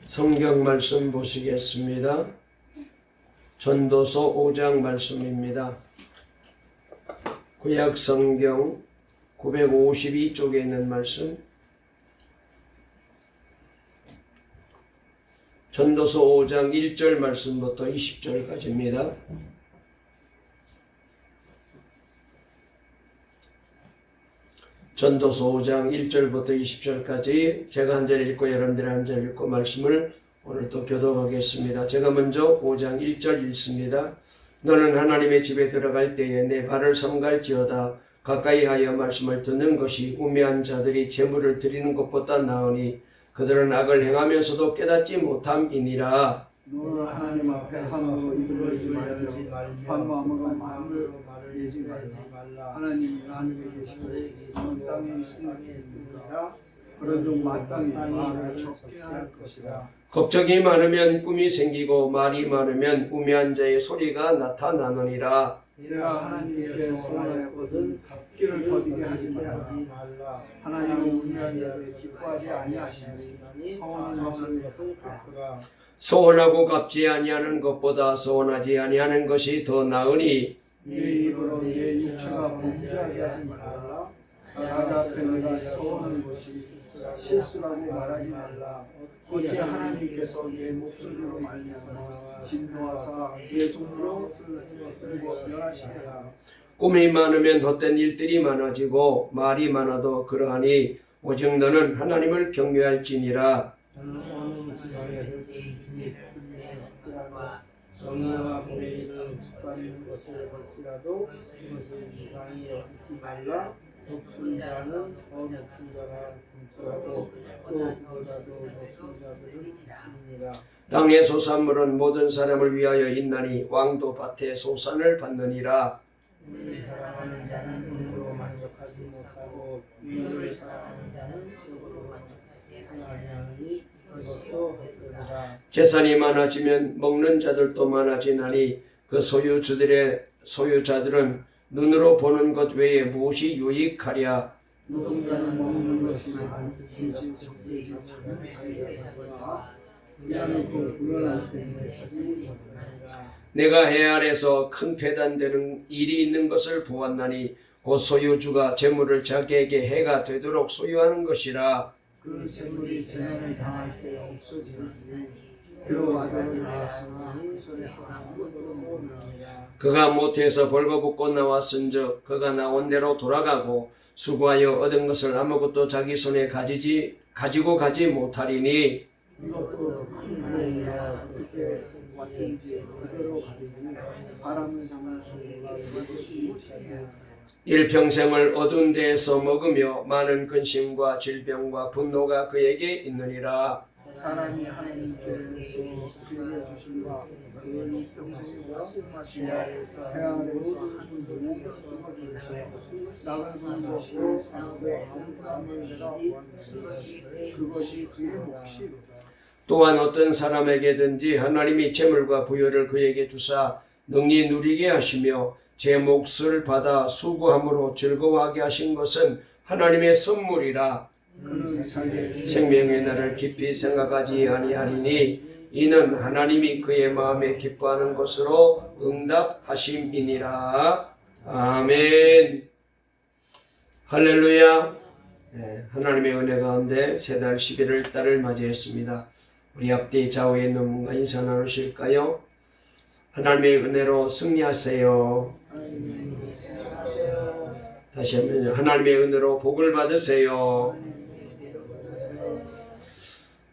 성경 말씀 보시겠습니다. 전도서 5장 말씀입니다. 구약 성경 952쪽에 있는 말씀, 전도서 5장 1절 말씀부터 20절까지입니다. 전도서 5장 1절부터 20절까지 제가 한 절 읽고 여러분들이 한 절 읽고 말씀을 오늘 또 교독하겠습니다. 제가 먼저 5장 1절 읽습니다. 너는 하나님의 집에 들어갈 때에 내 발을 삼갈지어다. 가까이 하여 말씀을 듣는 것이 우매한 자들이 제물을 드리는 것보다 나으니 그들은 악을 행하면서도 깨닫지 못함이니라. 너는 하나님 앞에 함으로 입을 열지 말며 반마음으로 마음을 내지 말라. 하나님이 하늘에 계시고 온 땅에 있으니라. 그래도 마땅히 마음을 적게 할 것이라. 걱정이 많으면 꿈이 생기고 말이 많으면 우매한 자의 소리가 나타나느니라. 내가 하나님께 소원하였거든 값기를 더디게 하지 말라. 하나님은 우매한 자를 기뻐하지 아니하시니 서원한 것을 갚으라. 소원하고 갚지 아니하는 것보다 소원하지 아니하는 것이 더 나으니 내 입으로 내 육체가 범죄하게 하지 말라. 사자 앞에 내가 서원한 것이 실수라고 말하지 말라. 어찌 하나님께서 내 목소리로 말미암아 진노하사 내 손으로 멸하시리라. 꿈이 많으면 헛된 일들이 많아지고 말이 많아도 그러하니 오직 너는 하나님을 경외할지니라. 정의와 공의를 짓밟는 것을 볼지라도 그것을 이상히 여기지 말라. 높은 자는 더 높은 자라 금처하고 또 그보다도 높은 자들은 있으니라. 땅의 소산물은 모든 사람을 위하여 있나니 왕도 밭의 소산을 받느니라. 은혜를 사랑하는 자는 돈으로 만족하지 못하고 위로를 사랑하는 자는 속으로 만족하지 아니하니 그것도 헛되다. 재산이 많아지면 먹는 자들도 많아지나니 그 소유자들은 눈으로 보는 것 외에 무엇이 유익하랴. 노동자는 먹는 것이 많든지 적든지 자기를 하거나 의하는 그 구현할 때문에 찾지 못하느니라. 내가 해 아래서 큰 배단되는 일이 있는 것을 보았나니 곧 소유주가 재물을 자기에게 해가 되도록 소유하는 것이라. 그 재물이 재난을 당할 때 없어지니 비록 아들을 낳았으나 손에서 아무것도 없느니라. 그가 모태에서 벌거벗고 나왔은즉 그가 나온 대로 돌아가고 수고하여 얻은 것을 아무것도 자기 손에 가지고 가지 못하리니 이것도 큰 은혜이라. 어떻게 왔든지 그대로 가리니 바람을 잡는 수가 이것이 못이냐. 일평생을 어두운 데에서 먹으며 많은 근심과 질병과 분노가 그에게 있느니라. 사람이 하나님께서 주시는 주신과 그의 평생과 지하에서 해안에서 하는 분이 나가는 것이요 사람의 아무감을 내가 원하는 그것이 그의 몫이로다. 또한 어떤 사람에게든지 하나님이 재물과 부여를 그에게 주사 능히 누리게 하시며 제 몫을 받아 수고함으로 즐거워하게 하신 것은 하나님의 선물이라. 생명의 날을 깊이 생각하지 아니하리니 이는 하나님이 그의 마음에 기뻐하는 것으로 응답하심이니라. 아멘. 할렐루야. 하나님의 은혜 가운데 새달 11월 달을 맞이했습니다. 우리 앞뒤 좌우에 있는 분과 인사 나누실까요? 하나님의 은혜로 승리하세요. 다시 한번 하나님의 은혜로 복을 받으세요.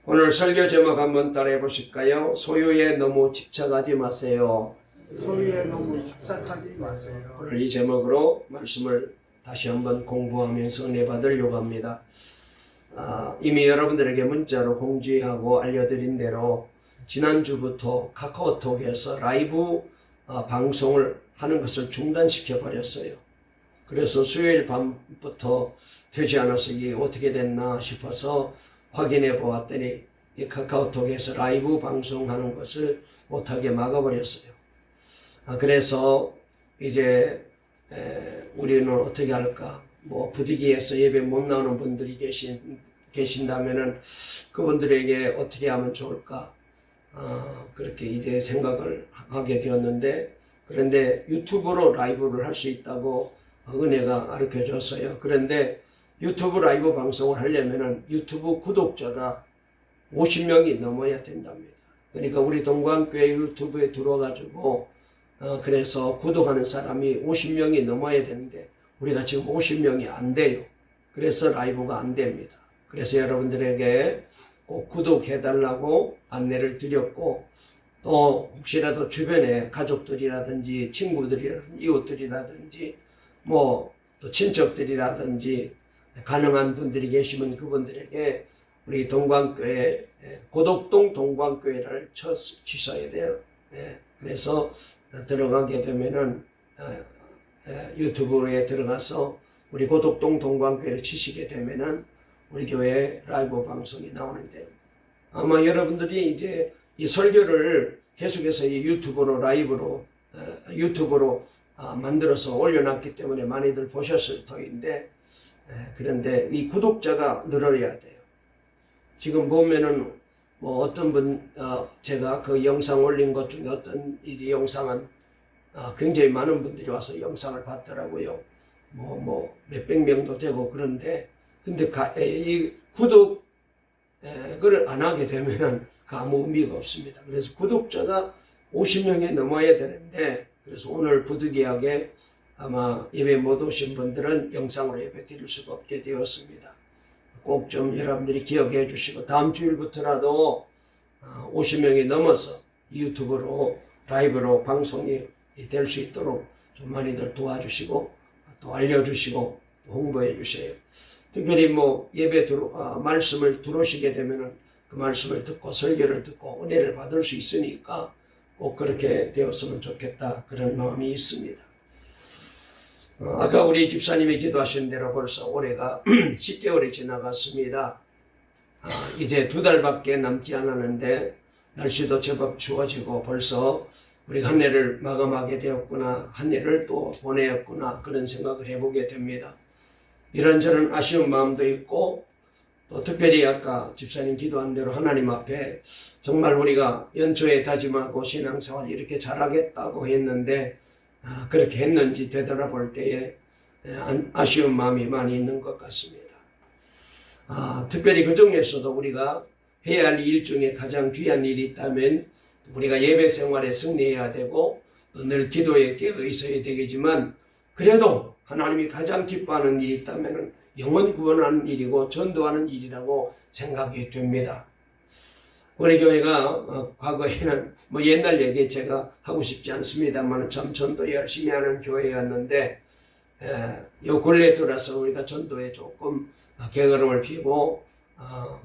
오늘 설교 제목 한번 따라해 보실까요? 소유에 너무 집착하지 마세요. 소유에 너무 집착하지 마세요. 오늘 이 제목으로 말씀을 다시 한번 공부하면서 은혜 받으려고 합니다. 이미 여러분들에게 문자로 공지하고 알려드린 대로 지난주부터 카카오톡에서 라이브 방송을 하는 것을 중단시켜 버렸어요. 그래서 수요일 밤부터 되지 않아서 이게 어떻게 됐나 싶어서 확인해 보았더니 이 카카오톡에서 라이브 방송하는 것을 못하게 막아버렸어요. 그래서 이제 우리는 어떻게 할까? 부득이해서 예배 못 나오는 분들이 계신다면은 그분들에게 어떻게 하면 좋을까? 그렇게 이제 생각을 하게 되었는데, 그런데 유튜브로 라이브를 할 수 있다고 은혜가 가르쳐 줬어요. 그런데 유튜브 라이브 방송을 하려면은 유튜브 구독자가 50명이 넘어야 된답니다. 그러니까 우리 동광교회 유튜브에 들어가지고 그래서 구독하는 사람이 50명이 넘어야 되는데 우리가 지금 50명이 안 돼요. 그래서 라이브가 안 됩니다. 그래서 여러분들에게 꼭 구독해달라고 안내를 드렸고, 또 혹시라도 주변에 가족들이라든지 친구들이라든지 이웃들이라든지 뭐 또 친척들이라든지 가능한 분들이 계시면 그분들에게 우리 동광교회 고덕동 동광교회를 치셔야 돼요. 그래서 들어가게 되면은 유튜브에 들어가서 우리 고덕동 동광교회를 치시게 되면은 우리 교회 라이브 방송이 나오는데, 아마 여러분들이 이제 이 설교를 계속해서 이 유튜브로 라이브로 유튜브로 만들어서 올려놨기 때문에 많이들 보셨을 터인데, 그런데 이 구독자가 늘어야 돼요. 지금 보면은 뭐 어떤 분 제가 그 영상 올린 것 중에 어떤 이 영상은 굉장히 많은 분들이 와서 영상을 봤더라고요. 뭐 몇백 명도 되고. 그런데 근데 이 구독을 안 하게 되면은 아무 의미가 없습니다. 그래서 구독자가 50명이 넘어야 되는데, 그래서 오늘 부득이하게 아마 예배 못 오신 분들은 영상으로 예배 드릴 수가 없게 되었습니다. 꼭 좀 여러분들이 기억해 주시고, 다음 주일부터라도 50명이 넘어서 유튜브로 라이브로 방송이 될 수 있도록 좀 많이들 도와주시고 또 알려주시고 홍보해 주세요. 특별히 뭐 예배 말씀을 들어오시게 되면은 그 말씀을 듣고 설교를 듣고 은혜를 받을 수 있으니까 꼭 그렇게 되었으면 좋겠다, 그런 마음이 있습니다. 아까 우리 집사님이 기도하신 대로 벌써 올해가 10개월이 지나갔습니다. 이제 2달밖에 남지 않았는데 날씨도 제법 추워지고 벌써 우리가 한 해를 마감하게 되었구나, 한 해를 또 보내었구나, 그런 생각을 해보게 됩니다. 이런저런 아쉬운 마음도 있고, 또 특별히 아까 집사님 기도한 대로 하나님 앞에 정말 우리가 연초에 다짐하고 신앙생활 이렇게 잘하겠다고 했는데 그렇게 했는지 되돌아볼 때에 아쉬운 마음이 많이 있는 것 같습니다. 특별히 그 중에서도 우리가 해야 할 일 중에 가장 귀한 일이 있다면 우리가 예배 생활에 승리해야 되고 또 늘 기도에 깨어 있어야 되겠지만, 그래도 하나님이 가장 기뻐하는 일이 있다면 영혼 구원하는 일이고 전도하는 일이라고 생각이 됩니다. 우리 교회가 과거에는 뭐 옛날 얘기 제가 하고 싶지 않습니다만 참 전도 열심히 하는 교회였는데, 요 근래 들어서 우리가 전도에 조금 게으름을 피고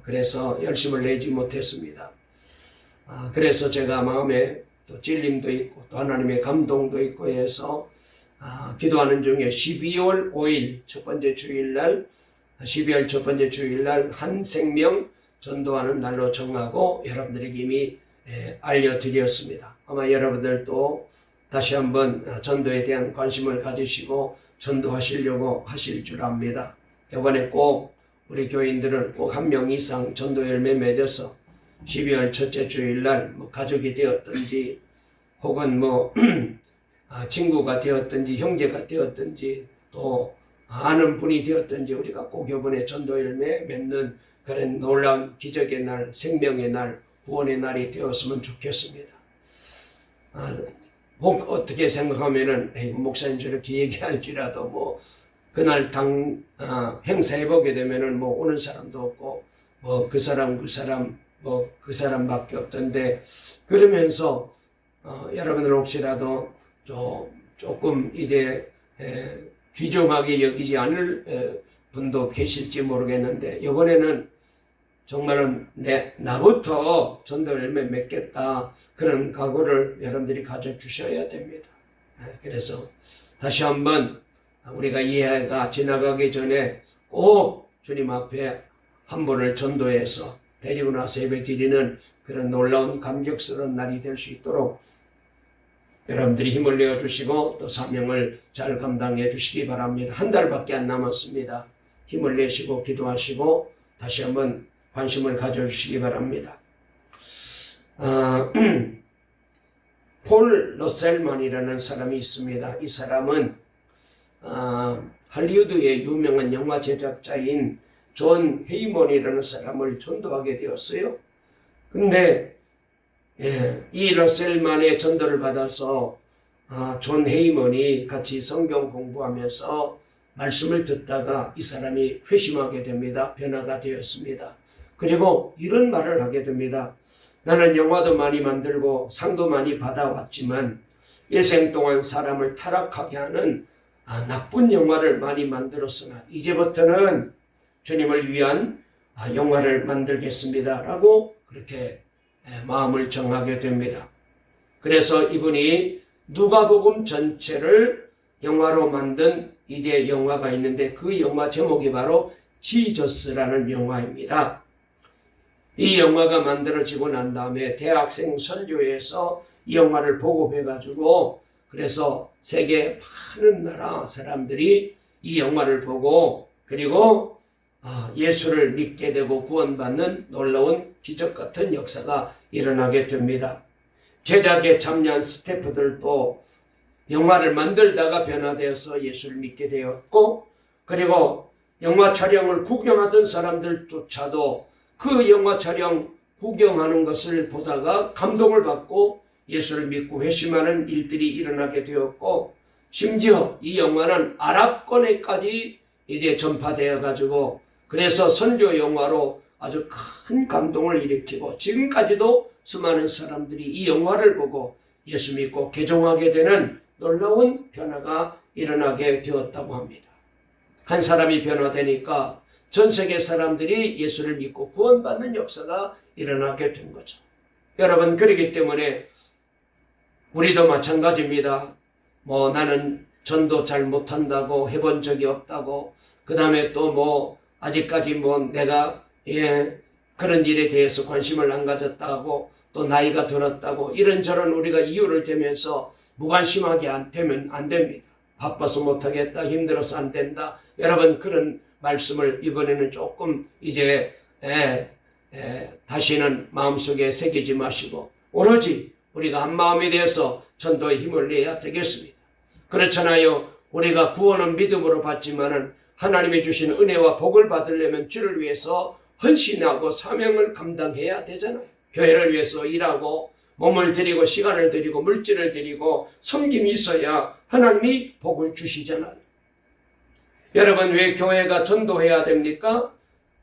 그래서 열심을 내지 못했습니다. 그래서 제가 마음에 또 찔림도 있고 또 하나님의 감동도 있고 해서 기도하는 중에 12월 5일 첫 번째 주일날, 12월 첫 번째 주일날 한 생명 전도하는 날로 정하고 여러분들에게 이미 알려드렸습니다. 아마 여러분들도 다시 한번 전도에 대한 관심을 가지시고 전도하시려고 하실 줄 압니다. 이번에 꼭 우리 교인들은 꼭 한 명 이상 전도 열매 맺어서 12월 첫째 주일날 뭐 가족이 되었든지 혹은 뭐 친구가 되었든지 형제가 되었든지 또 아는 분이 되었든지 우리가 꼭 이번에 전도 열매 맺는 그런 놀라운 기적의 날, 생명의 날, 구원의 날이 되었으면 좋겠습니다. 어떻게 생각하면은 목사님 저렇게 얘기할지라도 뭐 그날 행사해보게 되면은 뭐 오는 사람도 없고 뭐 그 사람 뭐 그 사람밖에 없던데, 그러면서 여러분들 혹시라도 조금 이제 귀중하게 여기지 않을 분도 계실지 모르겠는데, 이번에는 정말은 나부터 전도 열매 맺겠다, 그런 각오를 여러분들이 가져주셔야 됩니다. 그래서 다시 한번 우리가 이 해가 지나가기 전에 꼭 주님 앞에 한 분을 전도해서 데리고 나서 예배 드리는 그런 놀라운 감격스러운 날이 될 수 있도록 여러분들이 힘을 내어주시고 또 사명을 잘 감당해 주시기 바랍니다. 한 달밖에 안 남았습니다. 힘을 내시고 기도하시고 다시 한번 관심을 가져주시기 바랍니다. 폴 러셀만이라는 사람이 있습니다. 이 사람은 할리우드의 유명한 영화 제작자인 존 헤이먼이라는 사람을 전도하게 되었어요. 근데 이 러셀만의 전도를 받아서 존 헤이먼이 같이 성경 공부하면서 말씀을 듣다가 이 사람이 회심하게 됩니다. 변화가 되었습니다. 그리고 이런 말을 하게 됩니다. 나는 영화도 많이 만들고 상도 많이 받아왔지만 일생 동안 사람을 타락하게 하는 나쁜 영화를 많이 만들었으나 이제부터는 주님을 위한 영화를 만들겠습니다 라고 그렇게 마음을 정하게 됩니다. 그래서 이분이 누가복음 전체를 영화로 만든 이제 영화가 있는데 그 영화 제목이 바로 지저스라는 영화입니다. 이 영화가 만들어지고 난 다음에 대학생 선교회에서 이 영화를 보급해가지고 그래서 세계 많은 나라 사람들이 이 영화를 보고 그리고 예수를 믿게 되고 구원받는 놀라운 기적 같은 역사가 일어나게 됩니다. 제작에 참여한 스태프들도 영화를 만들다가 변화되어서 예수를 믿게 되었고 그리고 영화 촬영을 구경하던 사람들조차도 그 영화 촬영 구경하는 것을 보다가 감동을 받고 예수를 믿고 회심하는 일들이 일어나게 되었고 심지어 이 영화는 아랍권에까지 이제 전파되어 가지고 그래서 선교 영화로 아주 큰 감동을 일으키고 지금까지도 수많은 사람들이 이 영화를 보고 예수 믿고 개종하게 되는 놀라운 변화가 일어나게 되었다고 합니다. 한 사람이 변화되니까 전 세계 사람들이 예수를 믿고 구원받는 역사가 일어나게 된 거죠. 여러분 그렇기 때문에 우리도 마찬가지입니다. 나는 전도 잘 못한다고 해본 적이 없다고 그 다음에 또 아직까지 내가 그런 일에 대해서 관심을 안 가졌다고 또 나이가 들었다고 이런저런 우리가 이유를 대면서 무관심하게 되면 안 됩니다. 바빠서 못하겠다 힘들어서 안 된다. 여러분 그런 말씀을 이번에는 조금 이제 다시는 마음속에 새기지 마시고 오로지 우리가 한 마음이 되어서 전도에 힘을 내야 되겠습니다. 그렇잖아요. 우리가 구원은 믿음으로 받지만은 하나님이 주신 은혜와 복을 받으려면 주를 위해서 헌신하고 사명을 감당해야 되잖아요. 교회를 위해서 일하고 몸을 들이고 시간을 들이고 물질을 들이고 섬김이 있어야 하나님이 복을 주시잖아요. 여러분 왜 교회가 전도해야 됩니까?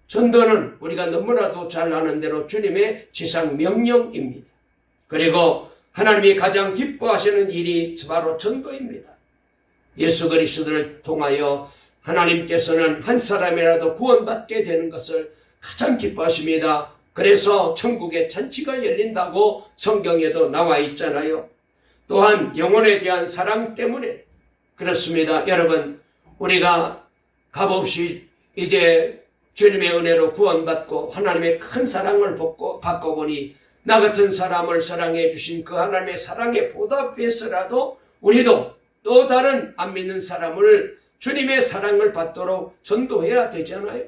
전도는 우리가 너무나도 잘 아는 대로 주님의 지상 명령입니다. 그리고 하나님이 가장 기뻐하시는 일이 바로 전도입니다. 예수 그리스도를 통하여 하나님께서는 한 사람이라도 구원받게 되는 것을 가장 기뻐하십니다. 그래서 천국의 잔치가 열린다고 성경에도 나와 있잖아요. 또한 영혼에 대한 사랑 때문에 그렇습니다. 여러분 우리가 값없이 이제 주님의 은혜로 구원받고 하나님의 큰 사랑을 받고 보니 나 같은 사람을 사랑해 주신 그 하나님의 사랑에 보답해서라도 우리도 또 다른 안 믿는 사람을 주님의 사랑을 받도록 전도해야 되잖아요.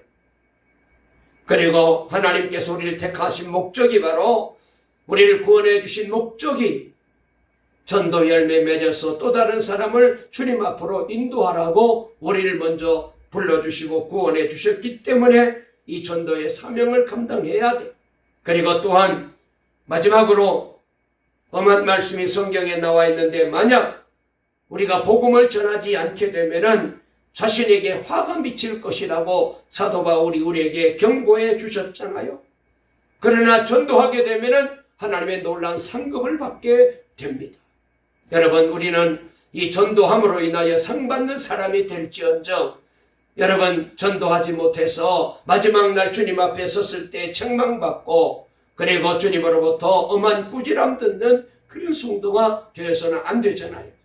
그리고 하나님께서 우리를 택하신 목적이 바로 우리를 구원해 주신 목적이 전도 열매 맺어서 또 다른 사람을 주님 앞으로 인도하라고 우리를 먼저 불러주시고 구원해 주셨기 때문에 이 전도의 사명을 감당해야 돼요. 그리고 또한 마지막으로 엄한 말씀이 성경에 나와 있는데 만약 우리가 복음을 전하지 않게 되면은 자신에게 화가 미칠 것이라고 사도 바울이 우리에게 경고해 주셨잖아요. 그러나 전도하게 되면은 하나님의 놀라운 상급을 받게 됩니다. 여러분 우리는 이 전도함으로 인하여 상 받는 사람이 될지언정 여러분 전도하지 못해서 마지막 날 주님 앞에 섰을 때 책망받고 그리고 주님으로부터 엄한 꾸지람 듣는 그런 성도가 되어서는 안 되잖아요.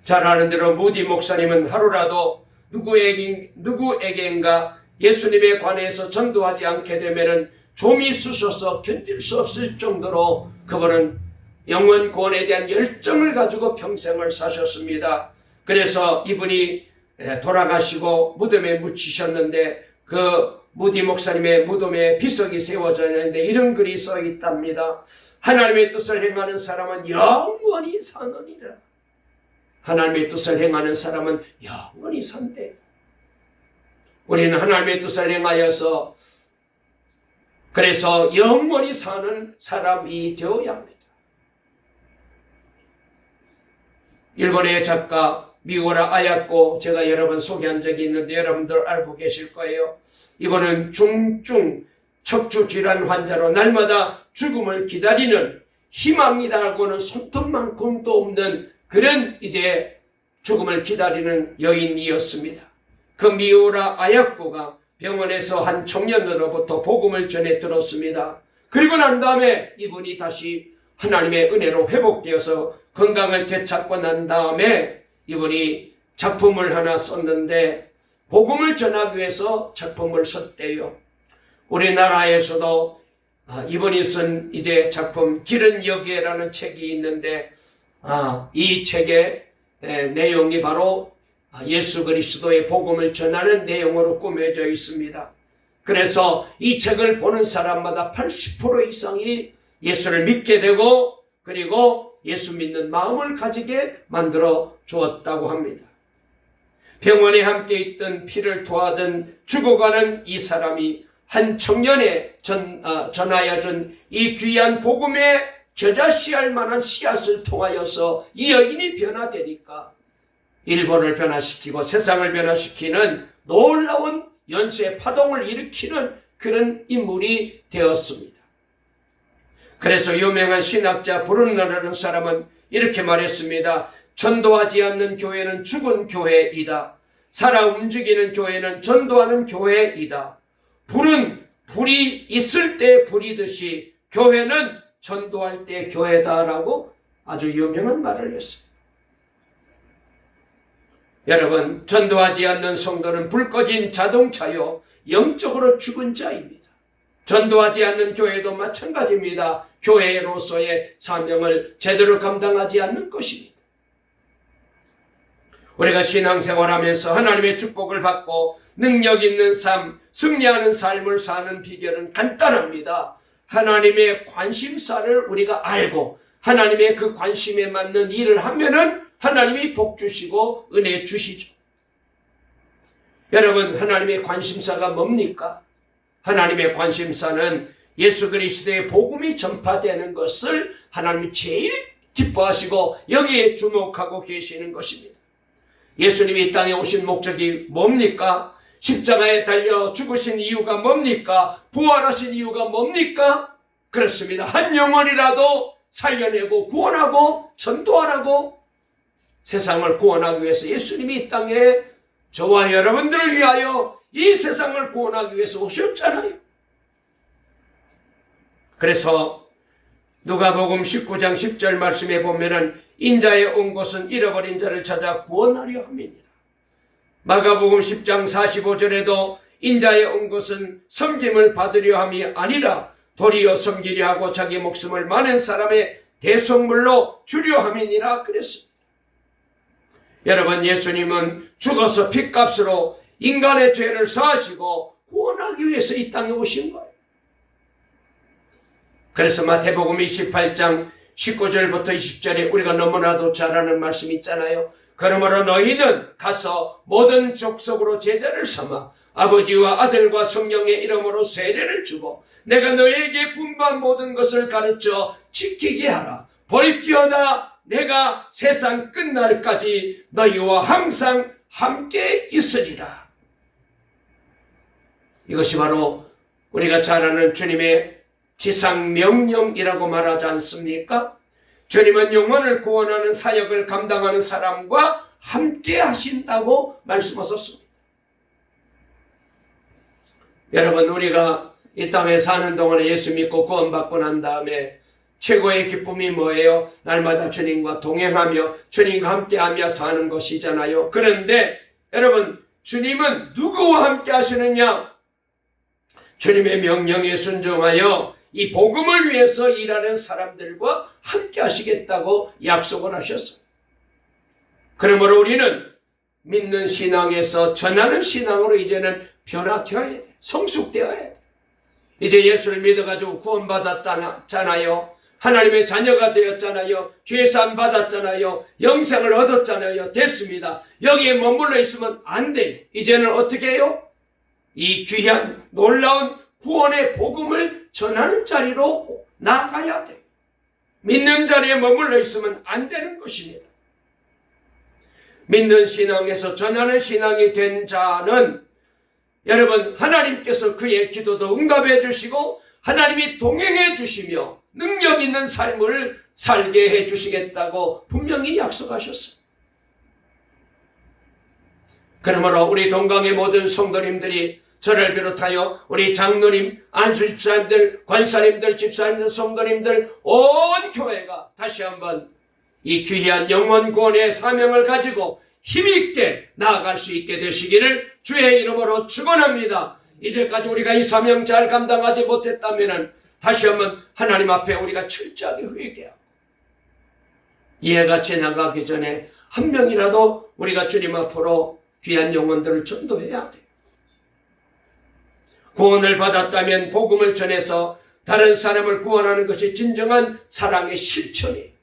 잘 아는 대로 무디 목사님은 하루라도 누구에게인가 예수님에 관해서 전도하지 않게 되면은 좀이 쑤셔서 견딜 수 없을 정도로 그분은 영원 구원에 대한 열정을 가지고 평생을 사셨습니다. 그래서 이분이 돌아가시고 무덤에 묻히셨는데 그 무디 목사님의 무덤에 비석이 세워져 있는데 이런 글이 써 있답니다. 하나님의 뜻을 행하는 사람은 영원히 사느니라. 하나님의 뜻을 행하는 사람은 영원히 산대. 우리는 하나님의 뜻을 행하여서 그래서 영원히 사는 사람이 되어야 합니다. 일본의 작가 미우라 아야코 제가 여러 번 소개한 적이 있는데 여러분들 알고 계실 거예요. 이번은 중증 척추질환 환자로 날마다 죽음을 기다리는 희망이라고는 손톱만큼도 없는 그런 이제 죽음을 기다리는 여인이었습니다. 그 미우라 아야코가 병원에서 한 청년으로부터 복음을 전해 들었습니다. 그리고 난 다음에 이분이 다시 하나님의 은혜로 회복되어서 건강을 되찾고 난 다음에 이분이 작품을 하나 썼는데 복음을 전하기 위해서 작품을 썼대요. 우리나라에서도 이분이 쓴 이제 작품 길은 여기에라는 책이 있는데 이 책의 내용이 바로 예수 그리스도의 복음을 전하는 내용으로 꾸며져 있습니다. 그래서 이 책을 보는 사람마다 80% 이상이 예수를 믿게 되고 그리고 예수 믿는 마음을 가지게 만들어 주었다고 합니다. 병원에 함께 있던 피를 토하던 죽어가는 이 사람이 한 청년에 전하여 준 이 귀한 복음에 겨자씨할 만한 씨앗을 통하여서 이 여인이 변화되니까 일본을 변화시키고 세상을 변화시키는 놀라운 연쇄 파동을 일으키는 그런 인물이 되었습니다. 그래서 유명한 신학자 브룬너라는 사람은 이렇게 말했습니다. 전도하지 않는 교회는 죽은 교회이다. 살아 움직이는 교회는 전도하는 교회이다. 불이 있을 때 불이듯이 교회는 전도할 때 교회다라고 아주 유명한 말을 했어요. 여러분, 전도하지 않는 성도는 불 꺼진 자동차요, 영적으로 죽은 자입니다. 전도하지 않는 교회도 마찬가지입니다. 교회로서의 사명을 제대로 감당하지 않는 것입니다. 우리가 신앙생활하면서 하나님의 축복을 받고 능력 있는 삶, 승리하는 삶을 사는 비결은 간단합니다. 하나님의 관심사를 우리가 알고 하나님의 그 관심에 맞는 일을 하면은 하나님이 복 주시고 은혜 주시죠. 여러분, 하나님의 관심사가 뭡니까? 하나님의 관심사는 예수 그리스도의 복음이 전파되는 것을 하나님이 제일 기뻐하시고 여기에 주목하고 계시는 것입니다. 예수님이 이 땅에 오신 목적이 뭡니까? 십자가에 달려 죽으신 이유가 뭡니까? 부활하신 이유가 뭡니까? 그렇습니다. 한 영혼이라도 살려내고 구원하고 전도하라고 세상을 구원하기 위해서 예수님이 이 땅에 저와 여러분들을 위하여 이 세상을 구원하기 위해서 오셨잖아요. 그래서 누가복음 19장 10절 말씀에 보면은 인자에 온 것은 잃어버린 자를 찾아 구원하려 함이니라. 마가복음 10장 45절에도 인자에 온 것은 섬김을 받으려 함이 아니라 도리어 섬기려 하고 자기 목숨을 많은 사람의 대속물로 주려 함이니라 그랬습니다. 여러분, 예수님은 죽어서 핏값으로 인간의 죄를 사하시고 구원하기 위해서 이 땅에 오신 거예요. 그래서 마태복음 28장 19절부터 20절에 우리가 너무나도 잘 아는 말씀이 있잖아요. 그러므로 너희는 가서 모든 족속으로 제자를 삼아 아버지와 아들과 성령의 이름으로 세례를 주고 내가 너희에게 분부한 모든 것을 가르쳐 지키게 하라. 볼지어다 내가 세상 끝날까지 너희와 항상 함께 있으리라. 이것이 바로 우리가 잘 아는 주님의 지상명령이라고 말하지 않습니까? 주님은 영혼을 구원하는 사역을 감당하는 사람과 함께 하신다고 말씀하셨습니다. 여러분, 우리가 이 땅에 사는 동안에 예수 믿고 구원받고 난 다음에 최고의 기쁨이 뭐예요? 날마다 주님과 동행하며 주님과 함께하며 사는 것이잖아요. 그런데 여러분, 주님은 누구와 함께 하시느냐? 주님의 명령에 순종하여 이 복음을 위해서 일하는 사람들과 함께 하시겠다고 약속을 하셨어요. 그러므로 우리는 믿는 신앙에서 전하는 신앙으로 이제는 변화되어야 돼. 성숙되어야 돼. 이제 예수를 믿어가지고 구원받았잖아요. 하나님의 자녀가 되었잖아요. 죄사함 받았잖아요. 영생을 얻었잖아요. 됐습니다. 여기에 머물러 있으면 안 돼요. 이제는 어떻게 해요? 이 귀한 놀라운 구원의 복음을 전하는 자리로 나아가야 돼요. 믿는 자리에 머물러 있으면 안 되는 것입니다. 믿는 신앙에서 전하는 신앙이 된 자는 여러분 하나님께서 그의 기도도 응답해 주시고 하나님이 동행해 주시며 능력 있는 삶을 살게 해 주시겠다고 분명히 약속하셨어요. 그러므로 우리 동강의 모든 성도님들이 저를 비롯하여 우리 장로님, 안수 집사님들, 관사님들, 집사님들, 성도님들 온 교회가 다시 한번 이 귀한 영혼 구원의 사명을 가지고 힘있게 나아갈 수 있게 되시기를 주의 이름으로 축원합니다. 이제까지 우리가 이 사명 잘 감당하지 못했다면 다시 한번 하나님 앞에 우리가 철저하게 회개하고 이해가 지나가기 전에 한 명이라도 우리가 주님 앞으로 귀한 영혼들을 전도해야 돼요. 구원을 받았다면 복음을 전해서 다른 사람을 구원하는 것이 진정한 사랑의 실천이에요.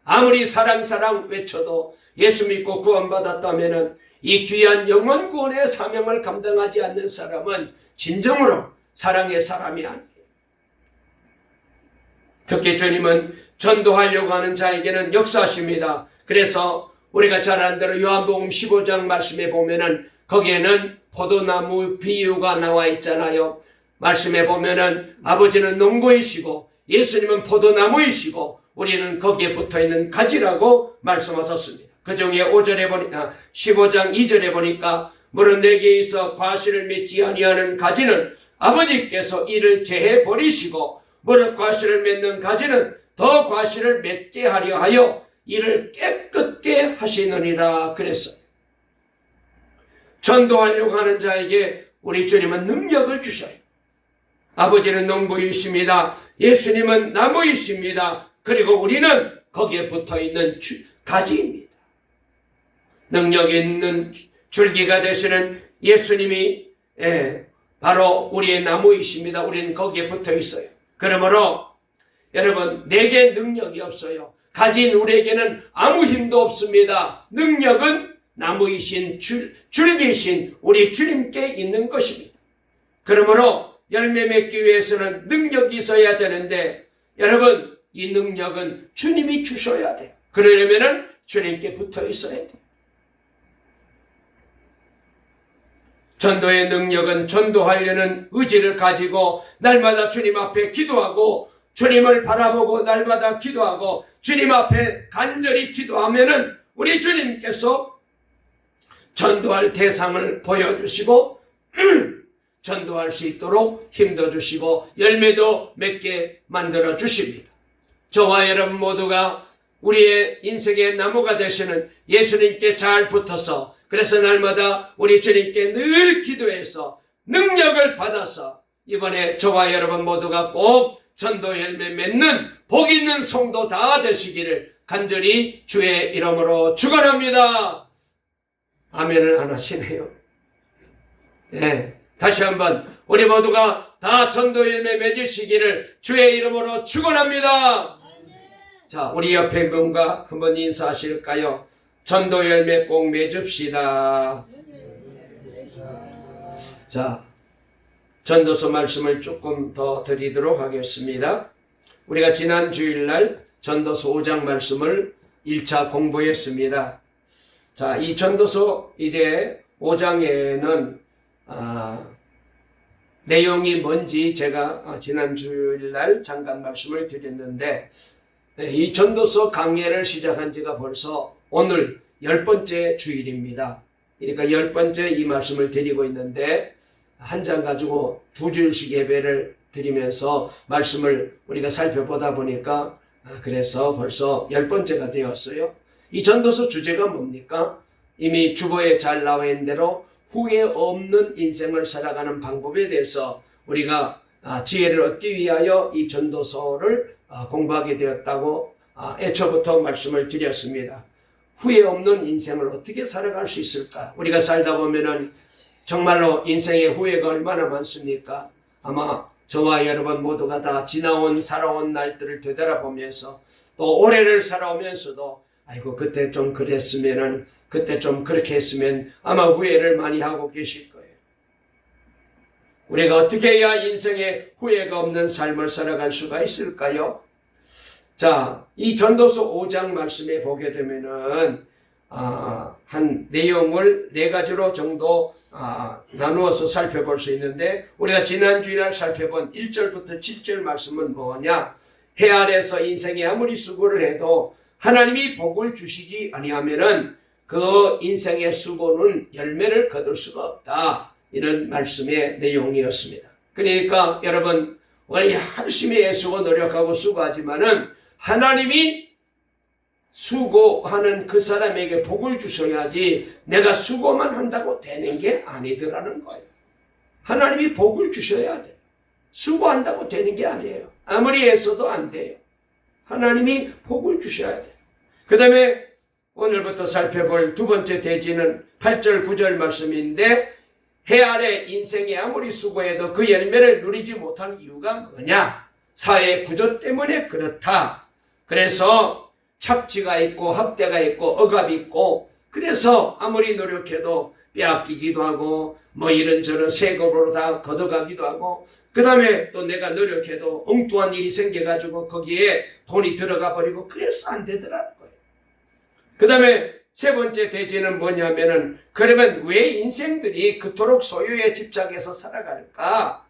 아무리 사랑 외쳐도 예수 믿고 구원받았다면 이 귀한 영혼 구원의 사명을 감당하지 않는 사람은 진정으로 사랑의 사람이 아니에요. 특히 주님은 전도하려고 하는 자에게는 역사하십니다. 그래서 우리가 잘 아는 대로 요한복음 15장 말씀에 보면은 거기에는 포도나무 비유가 나와 있잖아요. 말씀에 보면은 아버지는 농부이시고 예수님은 포도나무이시고 우리는 거기에 붙어있는 가지라고 말씀하셨습니다. 그 중에 15장 2절에 보니까 물은 내게 있어 과실을 맺지 아니하는 가지는 아버지께서 이를 제해 버리시고 무릇 과실을 맺는 가지는 더 과실을 맺게 하려 하여 이를 깨끗게 하시느니라 그랬어요. 전도하려고 하는 자에게 우리 주님은 능력을 주셔요. 아버지는 농부이십니다. 예수님은 나무이십니다. 그리고 우리는 거기에 붙어있는 가지입니다. 능력 있는 줄기가 되시는 예수님이 바로 우리의 나무이십니다. 우리는 거기에 붙어 있어요. 그러므로 여러분 내게 능력이 없어요. 가진 우리에게는 아무 힘도 없습니다. 능력은 나무이신 줄기신 우리 주님께 있는 것입니다. 그러므로 열매 맺기 위해서는 능력이 있어야 되는데 여러분 이 능력은 주님이 주셔야 돼요. 그러려면 주님께 붙어 있어야 돼요. 전도의 능력은 전도하려는 의지를 가지고 날마다 주님 앞에 기도하고 주님을 바라보고 날마다 기도하고 주님 앞에 간절히 기도하면은 우리 주님께서 전도할 대상을 보여주시고 전도할 수 있도록 힘도 주시고 열매도 맺게 만들어 주십니다. 저와 여러분 모두가 우리의 인생의 나무가 되시는 예수님께 잘 붙어서 그래서 날마다 우리 주님께 늘 기도해서 능력을 받아서 이번에 저와 여러분 모두가 꼭 전도 열매 맺는 복 있는 성도 다 되시기를 간절히 주의 이름으로 축원합니다. 아멘을 안 하시네요. 네, 다시 한번 우리 모두가 다 전도 열매 맺으시기를 주의 이름으로 축원합니다. 자, 우리 옆에 분과 한번 인사하실까요? 전도 열매 꼭 맺읍시다. 자, 전도서 말씀을 조금 더 드리도록 하겠습니다. 우리가 지난 주일날 전도서 5장 말씀을 1차 공부했습니다. 자, 이 전도서 이제 5장에는 내용이 뭔지 제가 지난 주일날 잠깐 말씀을 드렸는데 이 전도서 강해를 시작한 지가 벌써 오늘 10번째 주일입니다. 그러니까 10번째 이 말씀을 드리고 있는데 한 장 가지고 2주일씩 예배를 드리면서 말씀을 우리가 살펴보다 보니까 그래서 벌써 10번째가 되었어요. 이 전도서 주제가 뭡니까? 이미 주보에 잘 나와 있는 대로 후회 없는 인생을 살아가는 방법에 대해서 우리가 지혜를 얻기 위하여 이 전도서를 공부하게 되었다고 애초부터 말씀을 드렸습니다. 후회 없는 인생을 어떻게 살아갈 수 있을까? 우리가 살다 보면은 정말로 인생에 후회가 얼마나 많습니까? 아마 저와 여러분 모두가 다 지나온 살아온 날들을 되돌아보면서 또 올해를 살아오면서도 아이고 그때 좀 그랬으면은 그때 좀 그렇게 했으면 아마 후회를 많이 하고 계실 거예요. 우리가 어떻게 해야 인생에 후회가 없는 삶을 살아갈 수가 있을까요? 자, 이 전도서 5장 말씀에 보게 되면은 한 내용을 네 가지로 정도 나누어서 살펴볼 수 있는데 우리가 지난 주일날 살펴본 1절부터 7절 말씀은 뭐냐? 해 아래서 인생에 아무리 수고를 해도 하나님이 복을 주시지 아니하면은 그 인생의 수고는 열매를 거둘 수가 없다. 이런 말씀의 내용이었습니다. 그러니까 여러분 우리 열심히 애쓰고 노력하고 수고하지만은 하나님이 수고하는 그 사람에게 복을 주셔야지 내가 수고만 한다고 되는 게 아니더라는 거예요. 하나님이 복을 주셔야 돼요. 수고한다고 되는 게 아니에요. 아무리 애써도 안 돼요. 하나님이 복을 주셔야 돼요. 그 다음에 오늘부터 살펴볼 두 번째 대지는 8절 9절 말씀인데 해 아래 인생이 아무리 수고해도 그 열매를 누리지 못한 이유가 뭐냐? 사회 구조 때문에 그렇다. 그래서 착취가 있고 학대가 있고 억압이 있고 그래서 아무리 노력해도 빼앗기기도 하고 뭐 이런저런 세금으로 다 걷어가기도 하고 그 다음에 또 내가 노력해도 엉뚱한 일이 생겨가지고 거기에 돈이 들어가 버리고 그래서 안 되더라는 거예요. 그 다음에 세 번째 대지는 뭐냐면은 그러면 왜 인생들이 그토록 소유에 집착해서 살아갈까?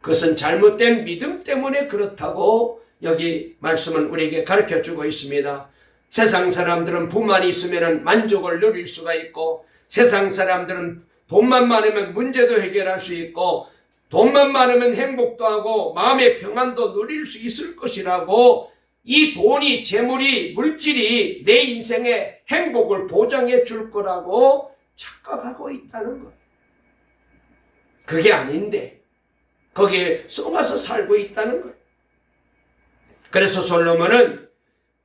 그것은 잘못된 믿음 때문에 그렇다고 여기 말씀은 우리에게 가르쳐주고 있습니다. 세상 사람들은 부만 있으면 만족을 누릴 수가 있고 세상 사람들은 돈만 많으면 문제도 해결할 수 있고 돈만 많으면 행복도 하고 마음의 평안도 누릴 수 있을 것이라고 이 돈이 재물이 물질이 내 인생의 행복을 보장해 줄 거라고 착각하고 있다는 거예요. 그게 아닌데 거기에 속아서 살고 있다는 거예요. 그래서 솔로몬은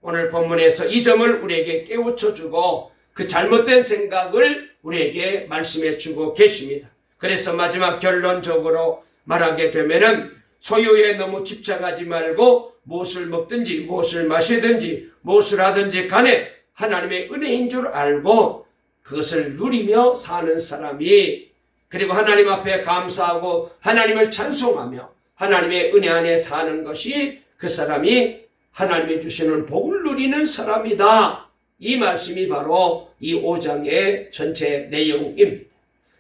오늘 본문에서 이 점을 우리에게 깨우쳐 주고 그 잘못된 생각을 우리에게 말씀해 주고 계십니다. 그래서 마지막 결론적으로 말하게 되면은 소유에 너무 집착하지 말고 무엇을 먹든지 무엇을 마시든지 무엇을 하든지 간에 하나님의 은혜인 줄 알고 그것을 누리며 사는 사람이 그리고 하나님 앞에 감사하고 하나님을 찬송하며 하나님의 은혜 안에 사는 것이 그 사람이 하나님이 주시는 복을 누리는 사람이다. 이 말씀이 바로 이 5장의 전체 내용입니다.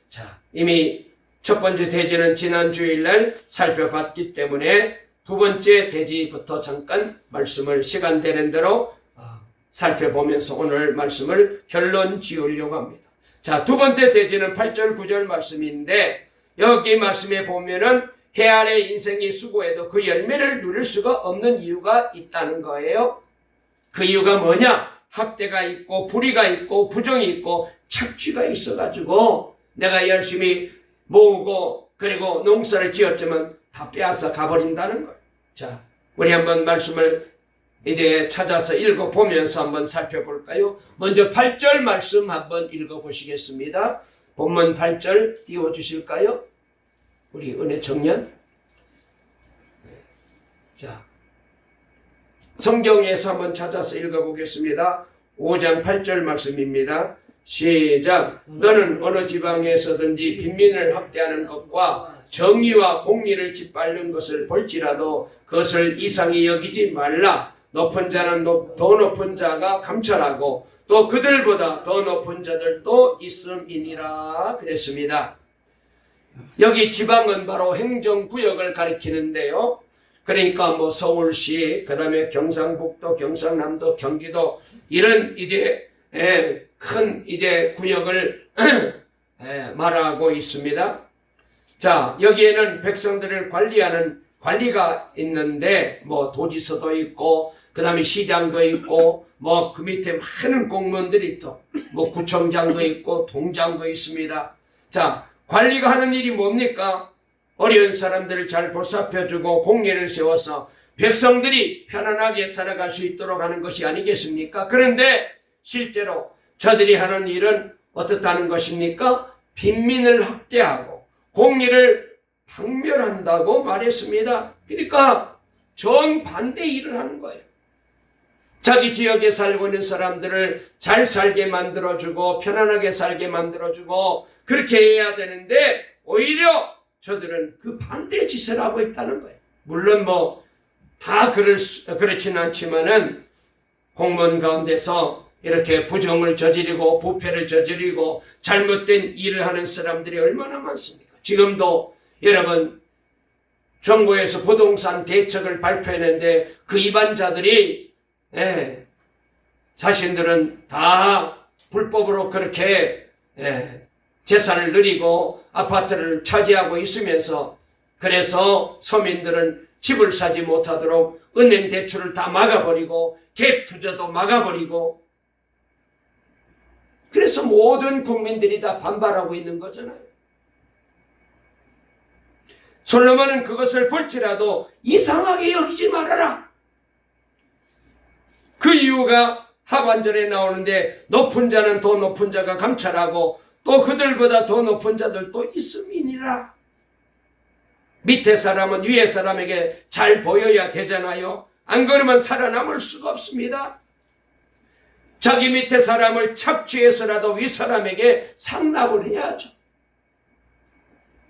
자, 이미 첫 번째 대지는 지난 주일날 살펴봤기 때문에 두 번째 대지부터 잠깐 말씀을 시간 되는 대로 살펴보면서 오늘 말씀을 결론 지으려고 합니다. 자, 두 번째 대지는 8절 9절 말씀인데 여기 말씀에 보면은 해 아래 인생이 수고해도 그 열매를 누릴 수가 없는 이유가 있다는 거예요. 그 이유가 뭐냐? 학대가 있고 불의가 있고 부정이 있고 착취가 있어가지고 내가 열심히 모으고 그리고 농사를 지었지만 다 빼앗아 가버린다는 거예요. 자, 우리 한번 말씀을 이제 찾아서 읽어보면서 한번 살펴볼까요? 먼저 8절 말씀 한번 읽어보시겠습니다. 본문 8절 띄워주실까요? 우리 은혜 청년. 자, 성경에서 한번 찾아서 읽어보겠습니다. 5장 8절 말씀입니다. 시작. 너는 어느 지방에서든지 빈민을 학대하는 것과 정의와 공의를 짓밟는 것을 볼지라도 그것을 이상히 여기지 말라. 높은 자는 더 높은 자가 감찰하고 또 그들보다 더 높은 자들도 있음이니라 그랬습니다. 여기 지방은 바로 행정구역을 가리키는데요. 그러니까 뭐 서울시, 그 다음에 경상북도, 경상남도, 경기도 이런 이제 큰 이제 구역을 말하고 있습니다. 자, 여기에는 백성들을 관리하는 관리가 있는데 뭐 도지서도 있고 그 다음에 시장도 있고 뭐 그 밑에 많은 공무원들이 또 뭐 구청장도 있고 동장도 있습니다. 자, 관리가 하는 일이 뭡니까? 어려운 사람들을 잘 보살펴주고 공예를 세워서 백성들이 편안하게 살아갈 수 있도록 하는 것이 아니겠습니까? 그런데 실제로 저들이 하는 일은 어떻다는 것입니까? 빈민을 학대하고 공의를 박멸한다고 말했습니다. 그러니까 정반대 일을 하는 거예요. 자기 지역에 살고 있는 사람들을 잘 살게 만들어주고 편안하게 살게 만들어주고 그렇게 해야 되는데 오히려 저들은 그 반대 짓을 하고 있다는 거예요. 물론 뭐 다 그렇지는 않지만은 공무원 가운데서 이렇게 부정을 저지르고 부패를 저지르고 잘못된 일을 하는 사람들이 얼마나 많습니까? 지금도 여러분 정부에서 부동산 대책을 발표했는데 그 입안자들이 자신들은 다 불법으로 그렇게 재산을 누리고 아파트를 차지하고 있으면서 그래서 서민들은 집을 사지 못하도록 은행 대출을 다 막아버리고 갭 투자도 막아버리고 그래서 모든 국민들이 다 반발하고 있는 거잖아요. 솔로몬은 그것을 볼지라도 이상하게 여기지 말아라. 그 이유가 하반절에 나오는데 높은 자는 더 높은 자가 감찰하고 또 그들보다 더 높은 자들도 있음이니라. 밑에 사람은 위에 사람에게 잘 보여야 되잖아요. 안 그러면 살아남을 수가 없습니다. 자기 밑에 사람을 착취해서라도 위 사람에게 상납을 해야죠.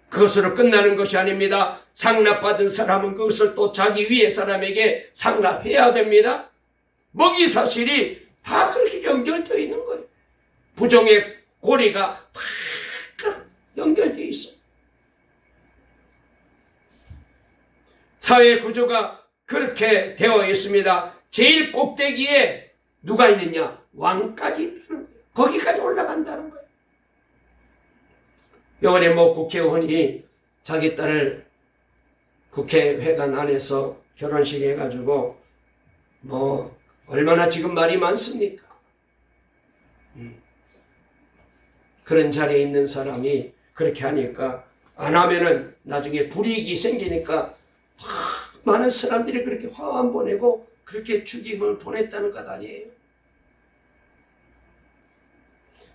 그것으로 끝나는 것이 아닙니다. 상납받은 사람은 그것을 또 자기 위에 사람에게 상납해야 됩니다. 먹이사실이 다 그렇게 연결되어 있는 거예요. 부정의 고리가 다 연결되어 있어요. 사회 구조가 그렇게 되어 있습니다. 제일 꼭대기에 누가 있느냐? 왕까지 있다는 거예요. 거기까지 올라간다는 거예요. 이번에 뭐 국회의원이 자기 딸을 국회회관 안에서 결혼식 해가지고 뭐 얼마나 지금 말이 많습니까? 그런 자리에 있는 사람이 그렇게 하니까 안 하면은 나중에 불이익이 생기니까 많은 사람들이 그렇게 화환 보내고 그렇게 죽임을 보냈다는 것 아니에요.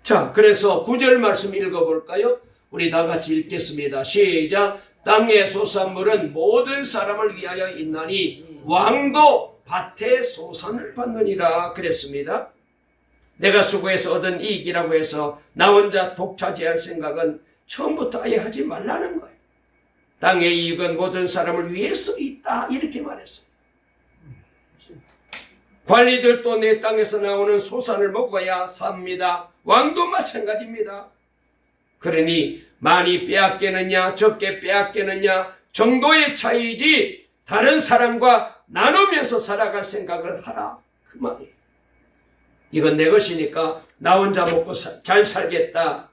자, 그래서 9절 말씀 읽어볼까요? 우리 다 같이 읽겠습니다. 시작. 땅의 소산물은 모든 사람을 위하여 있나니 왕도 밭의 소산을 받느니라 그랬습니다. 내가 수고해서 얻은 이익이라고 해서 나 혼자 독차지할 생각은 처음부터 아예 하지 말라는 거예요. 땅의 이익은 모든 사람을 위해서 있다 이렇게 말했어요. 관리들도 내 땅에서 나오는 소산을 먹어야 삽니다. 왕도 마찬가지입니다. 그러니 많이 빼앗기느냐 적게 빼앗기느냐 정도의 차이지 다른 사람과 나누면서 살아갈 생각을 하라 그 말이에요. 이건 내 것이니까 나 혼자 먹고 잘 살겠다.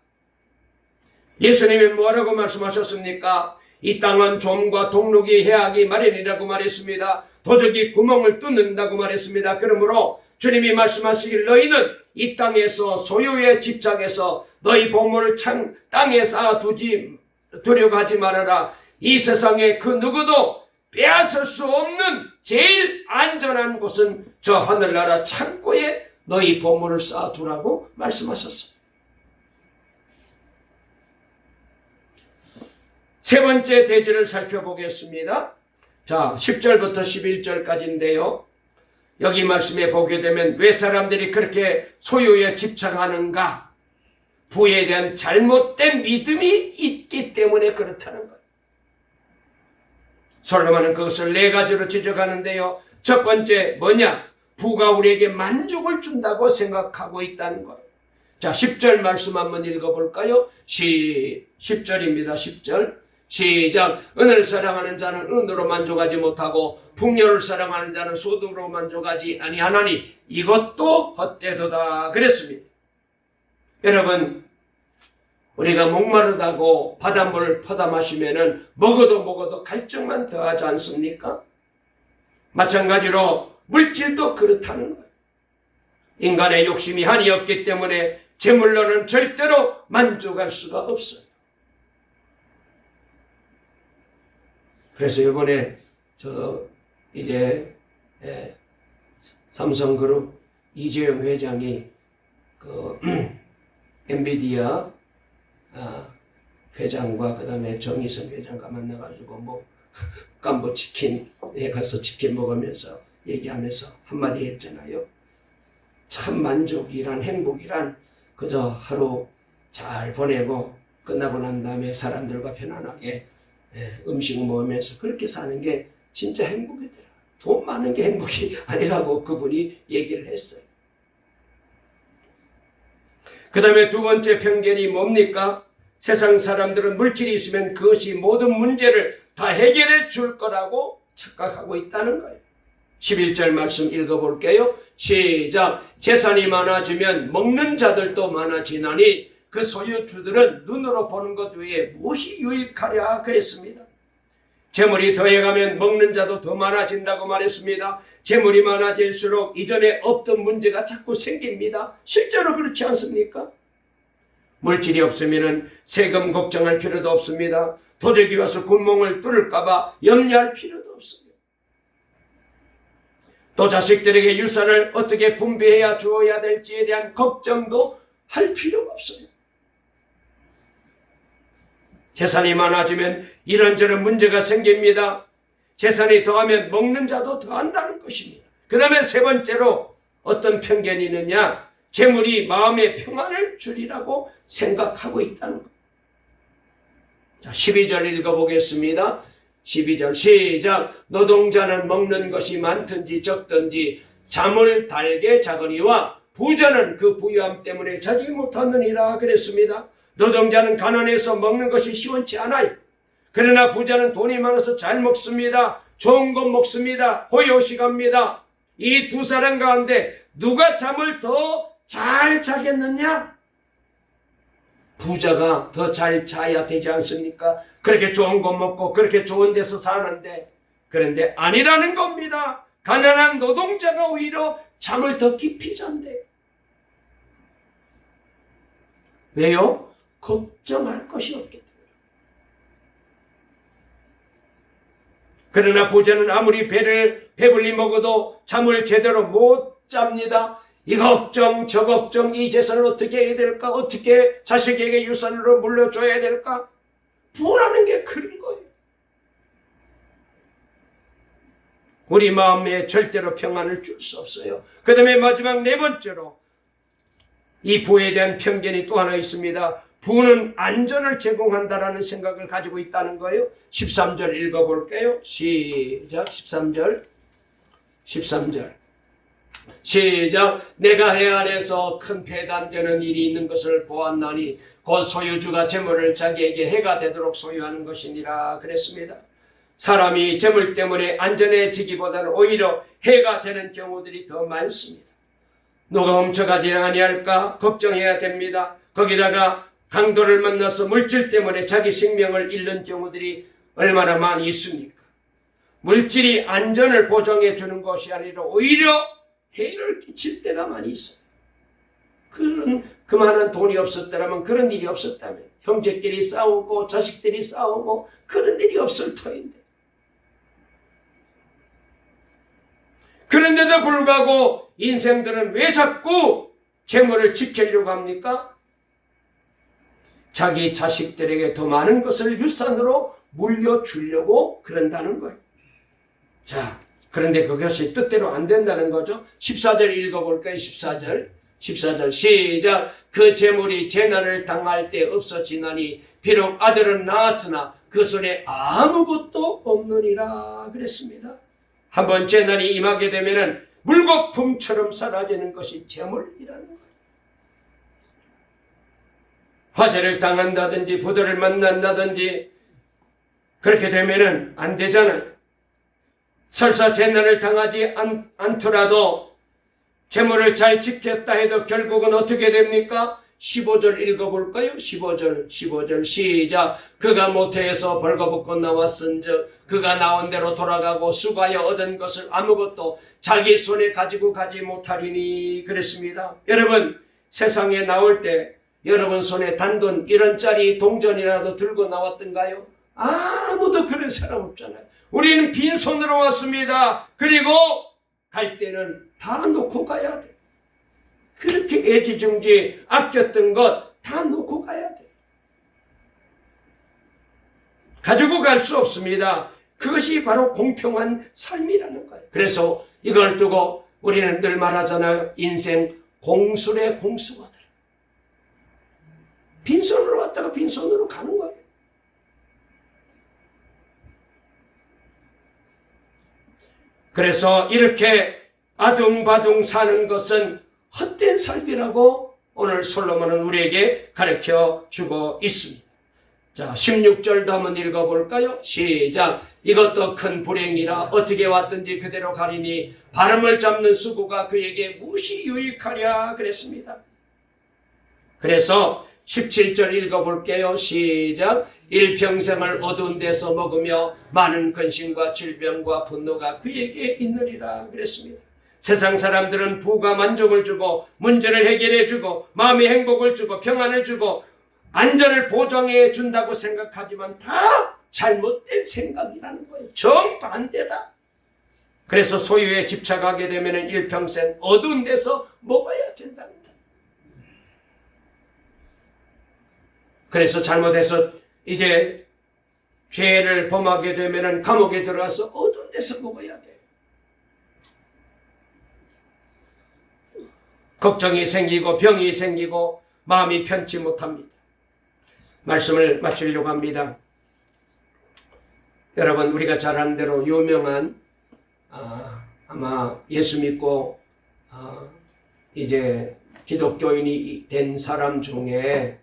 예수님이 뭐라고 말씀하셨습니까? 이 땅은 좀과 동룩이 해하기 마련이라고 말했습니다. 도적이 구멍을 뚫는다고 말했습니다. 그러므로 주님이 말씀하시길 너희는 이 땅에서 소유에 집착해서 너희 보물을 땅에 쌓아두려고 하지 말아라. 이 세상에 그 누구도 빼앗을 수 없는 제일 안전한 곳은 저 하늘나라 창고에 너희 보물을 쌓아두라고 말씀하셨어요. 세 번째 대지를 살펴보겠습니다. 자, 10절부터 11절까지인데요. 여기 말씀에 보게 되면 왜 사람들이 그렇게 소유에 집착하는가? 부에 대한 잘못된 믿음이 있기 때문에 그렇다는 거예요. 솔로몬은 그것을 네 가지로 지적하는데요. 첫 번째 뭐냐? 부가 우리에게 만족을 준다고 생각하고 있다는 거예요. 자, 10절 말씀 한번 읽어볼까요? 10절입니다. 10절. 시작. 은을 사랑하는 자는 은으로 만족하지 못하고 풍요를 사랑하는 자는 소득으로 만족하지 아니하나니 이것도 헛되도다 그랬습니다. 여러분, 우리가 목마르다고 바닷물을 퍼다 마시면은 먹어도 갈증만 더하지 않습니까? 마찬가지로 물질도 그렇다는 거예요. 인간의 욕심이 한이 없기 때문에 재물로는 절대로 만족할 수가 없어요. 그래서 이번에 이제 삼성그룹 이재용 회장이 그 엔비디아 회장과 그다음에 정의선 회장과 만나가지고 뭐 깜보 치킨에 가서 치킨 먹으면서 얘기하면서 한마디 했잖아요. 참 만족이란 행복이란 그저 하루 잘 보내고 끝나고 난 다음에 사람들과 편안하게 음식 먹으면서 그렇게 사는 게 진짜 행복이더라. 돈 많은 게 행복이 아니라고 그분이 얘기를 했어요. 그 다음에 두 번째 편견이 뭡니까? 세상 사람들은 물질이 있으면 그것이 모든 문제를 다 해결해 줄 거라고 착각하고 있다는 거예요. 11절 말씀 읽어볼게요. 시작. 재산이 많아지면 먹는 자들도 많아지나니 그 소유주들은 눈으로 보는 것 외에 무엇이 유익하랴 그랬습니다. 재물이 더해가면 먹는 자도 더 많아진다고 말했습니다. 재물이 많아질수록 이전에 없던 문제가 자꾸 생깁니다. 실제로 그렇지 않습니까? 물질이 없으면 세금 걱정할 필요도 없습니다. 도적이 와서 구멍을 뚫을까봐 염려할 필요도 없습니다. 또 자식들에게 유산을 어떻게 분배해야 주어야 될지에 대한 걱정도 할 필요가 없어요. 재산이 많아지면 이런저런 문제가 생깁니다. 재산이 더하면 먹는 자도 더한다는 것입니다. 그 다음에 세 번째로 어떤 편견이 있느냐? 재물이 마음의 평안을 주리라고 생각하고 있다는 것. 자, 12절 읽어보겠습니다. 12절 시작. 노동자는 먹는 것이 많든지 적든지 잠을 달게 자거니와 부자는 그 부유함 때문에 자지 못하느니라 그랬습니다. 노동자는 가난해서 먹는 것이 시원치 않아요. 그러나 부자는 돈이 많아서 잘 먹습니다. 좋은 것 먹습니다. 호요식합니다. 이 두 사람 가운데 누가 잠을 더 잘 자겠느냐? 부자가 더 잘 자야 되지 않습니까? 그렇게 좋은 것 먹고 그렇게 좋은 데서 사는데, 그런데 아니라는 겁니다. 가난한 노동자가 오히려 잠을 더 깊이 잔대요. 왜요? 걱정할 것이 없기 때문에. 그러나 부자는 아무리 배불리 먹어도 잠을 제대로 못 잡니다. 이 걱정 저 걱정, 이 재산을 어떻게 해야 될까, 어떻게 자식에게 유산으로 물려줘야 될까, 불안한 게 큰 거예요. 우리 마음에 절대로 평안을 줄 수 없어요. 그 다음에 마지막 네 번째로 이 부에 대한 편견이 또 하나 있습니다. 부는 안전을 제공한다라는 생각을 가지고 있다는 거예요. 13절 읽어볼게요. 시작. 13절 시작. 내가 해 안에서 큰 배단되는 일이 있는 것을 보았나니 곧 소유주가 재물을 자기에게 해가 되도록 소유하는 것이니라 그랬습니다. 사람이 재물 때문에 안전해지기보다는 오히려 해가 되는 경우들이 더 많습니다. 누가 훔쳐가지 아니할까 걱정해야 됩니다. 거기다가 강도를 만나서 물질 때문에 자기 생명을 잃는 경우들이 얼마나 많이 있습니까? 물질이 안전을 보장해 주는 것이 아니라 오히려 해를 끼칠 때가 많이 있어요. 그만한 돈이 없었더라면, 그런 일이 없었다면, 형제끼리 싸우고 자식들이 싸우고 그런 일이 없을 터인데, 그런데도 불구하고 인생들은 왜 자꾸 재물을 지키려고 합니까? 자기 자식들에게 더 많은 것을 유산으로 물려주려고 그런다는 거예요. 자, 그런데 그것이 뜻대로 안 된다는 거죠. 14절 읽어볼까요? 14절 시작. 그 재물이 재난을 당할 때 없어지나니 비록 아들은 낳았으나 그 손에 아무것도 없느니라 그랬습니다. 한번 재난이 임하게 되면은 물거품처럼 사라지는 것이 재물이라는 거예요. 화재를 당한다든지 부도를 만난다든지 그렇게 되면은 안 되잖아요. 설사 재난을 당하지 않더라도 재물을 잘 지켰다 해도 결국은 어떻게 됩니까? 15절 읽어볼까요? 15절 시작. 그가 모태에서 벌거벗고 나왔은즉 그가 나온 대로 돌아가고 수고하여 얻은 것을 아무것도 자기 손에 가지고 가지 못하리니 그랬습니다. 여러분, 세상에 나올 때 여러분 손에 단돈 1원짜리 동전이라도 들고 나왔던가요? 아무도 그런 사람 없잖아요. 우리는 빈손으로 왔습니다. 그리고 갈 때는 다 놓고 가야 돼. 그렇게 애지중지 아꼈던 것 다 놓고 가야 돼. 가지고 갈 수 없습니다. 그것이 바로 공평한 삶이라는 거예요. 그래서 이걸 두고 우리는 늘 말하잖아요. 인생 공술의 공수거들. 빈손으로 왔다가 빈손으로 가는 거예요. 그래서 이렇게 아둥바둥 사는 것은 헛된 삶이라고 오늘 솔로몬은 우리에게 가르쳐 주고 있습니다. 자, 16절도 한번 읽어볼까요? 시작. 이것도 큰 불행이라 어떻게 왔든지 그대로 가리니 발음을 잡는 수고가 그에게 무엇이 유익하랴 그랬습니다. 그래서 17절 읽어볼게요. 시작. 일평생을 어두운 데서 먹으며 많은 근심과 질병과 분노가 그에게 있느니라 그랬습니다. 세상 사람들은 부가 만족을 주고 문제를 해결해 주고 마음의 행복을 주고 평안을 주고 안전을 보장해 준다고 생각하지만 다 잘못된 생각이라는 거예요. 정반대다. 그래서 소유에 집착하게 되면 일평생 어두운 데서 먹어야 된다는 거예요. 그래서 잘못해서 이제 죄를 범하게 되면 감옥에 들어가서 어두운 데서 먹어야 돼요. 걱정이 생기고 병이 생기고 마음이 편치 못합니다. 말씀을 마치려고 합니다. 여러분, 우리가 잘 아는 대로 유명한 아마 예수 믿고 이제 기독교인이 된 사람 중에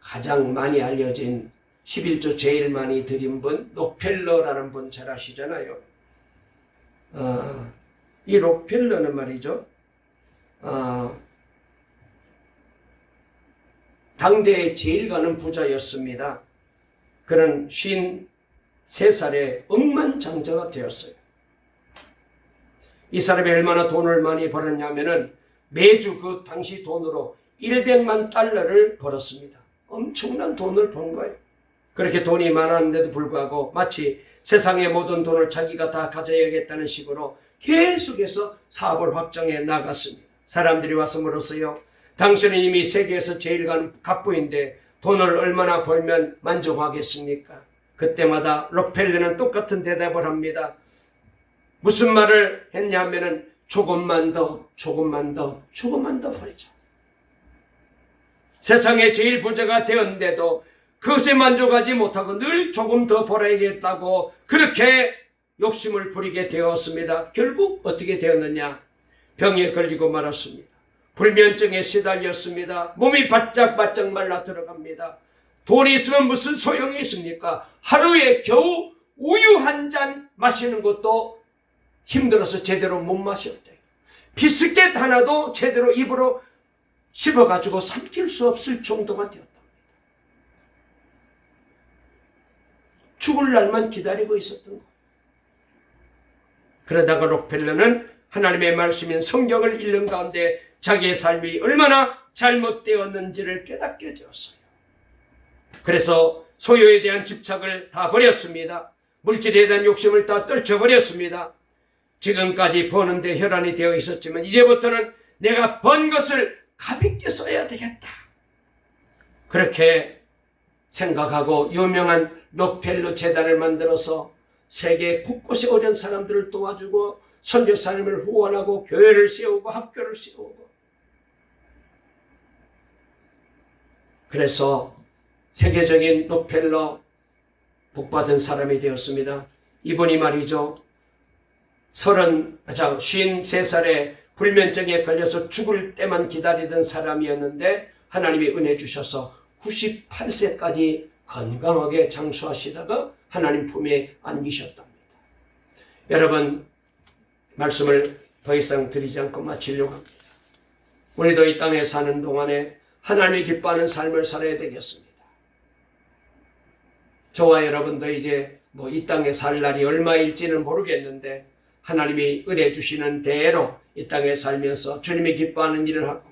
가장 많이 알려진 11조 제일 많이 드린 분 록펠러라는 분 잘 아시잖아요. 이 록펠러는 말이죠. 당대에 제일 가는 부자였습니다. 그는 53살에 억만장자가 되었어요. 이 사람이 얼마나 돈을 많이 벌었냐면은 매주 그 당시 돈으로 100만 달러를 벌었습니다. 엄청난 돈을 번 거예요. 그렇게 돈이 많았는데도 불구하고 마치 세상의 모든 돈을 자기가 다 가져야겠다는 식으로 계속해서 사업을 확장해 나갔습니다. 사람들이 와서 물었어요. 당신은 이미 세계에서 제일 가는 갑부인데 돈을 얼마나 벌면 만족하겠습니까? 그때마다 록펠러는 똑같은 대답을 합니다. 무슨 말을 했냐면은 조금만 더 벌자. 세상에 제일 부자가 되었는데도 그것에 만족하지 못하고 늘 조금 더 벌어야겠다고 그렇게 욕심을 부리게 되었습니다. 결국 어떻게 되었느냐? 병에 걸리고 말았습니다. 불면증에 시달렸습니다. 몸이 바짝바짝 말라 들어갑니다. 돈이 있으면 무슨 소용이 있습니까? 하루에 겨우 우유 한 잔 마시는 것도 힘들어서 제대로 못 마셨대요. 비스켓 하나도 제대로 입으로 씹어가지고 삼킬 수 없을 정도가 되었다. 죽을 날만 기다리고 있었던 거예요. 그러다가 록펠러는 하나님의 말씀인 성경을 읽는 가운데 자기의 삶이 얼마나 잘못되었는지를 깨닫게 되었어요. 그래서 소유에 대한 집착을 다 버렸습니다. 물질에 대한 욕심을 다 떨쳐버렸습니다. 지금까지 버는데 혈안이 되어 있었지만 이제부터는 내가 번 것을 가볍게 써야 되겠다. 그렇게 생각하고 유명한 록펠러 재단을 만들어서 세계 곳곳에 어려운 사람들을 도와주고 선교사님을 후원하고 교회를 세우고 학교를 세우고 그래서 세계적인 록펠러 복받은 사람이 되었습니다. 이분이 말이죠. 53살에 불면증에 걸려서 죽을 때만 기다리던 사람이었는데 하나님이 은혜 주셔서 98세까지 건강하게 장수하시다가 하나님 품에 안기셨답니다. 여러분, 말씀을 더 이상 드리지 않고 마치려고 합니다. 우리도 이 땅에 사는 동안에 하나님이 기뻐하는 삶을 살아야 되겠습니다. 저와 여러분도 이제 이 땅에 살 날이 얼마일지는 모르겠는데 하나님이 은혜 주시는 대로 이 땅에 살면서 주님이 기뻐하는 일을 하고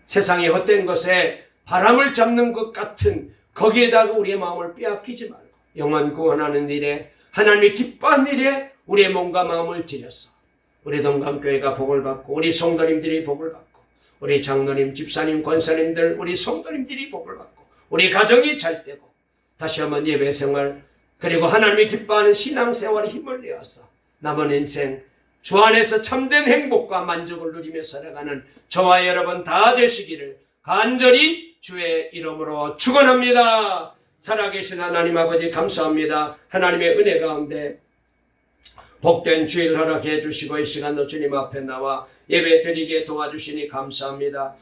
세상의 헛된 것에 바람을 잡는 것 같은 거기에다가 우리의 마음을 빼앗기지 말고 영혼 구원하는 일에 하나님이 기뻐하는 일에 우리의 몸과 마음을 들여서 우리 동감교회가 복을 받고 우리 성도님들이 복을 받고 우리 장로님, 집사님, 권사님들, 우리 성도님들이 복을 받고 우리 가정이 잘 되고 다시 한번 예배생활 그리고 하나님이 기뻐하는 신앙생활에 힘을 내어서 남은 인생 주 안에서 참된 행복과 만족을 누리며 살아가는 저와 여러분 다 되시기를 간절히 주의 이름으로 축원합니다. 살아계신 하나님 아버지 감사합니다. 하나님의 은혜 가운데 복된 주일 허락해 주시고 이 시간도 주님 앞에 나와 예배 드리게 도와주시니 감사합니다.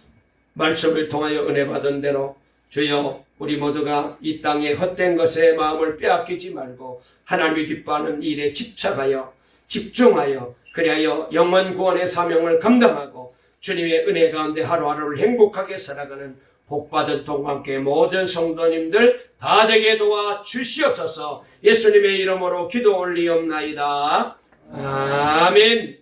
말씀을 통하여 은혜 받은 대로 주여 우리 모두가 이 땅의 헛된 것에 마음을 빼앗기지 말고 하나님이 기뻐하는 일에 집착하여 집중하여 그리하여 영원 구원의 사명을 감당하고 주님의 은혜 가운데 하루하루를 행복하게 살아가는 복받은 통관계 모든 성도님들 다 되게 도와 주시옵소서. 예수님의 이름으로 기도 올리옵나이다. 아멘.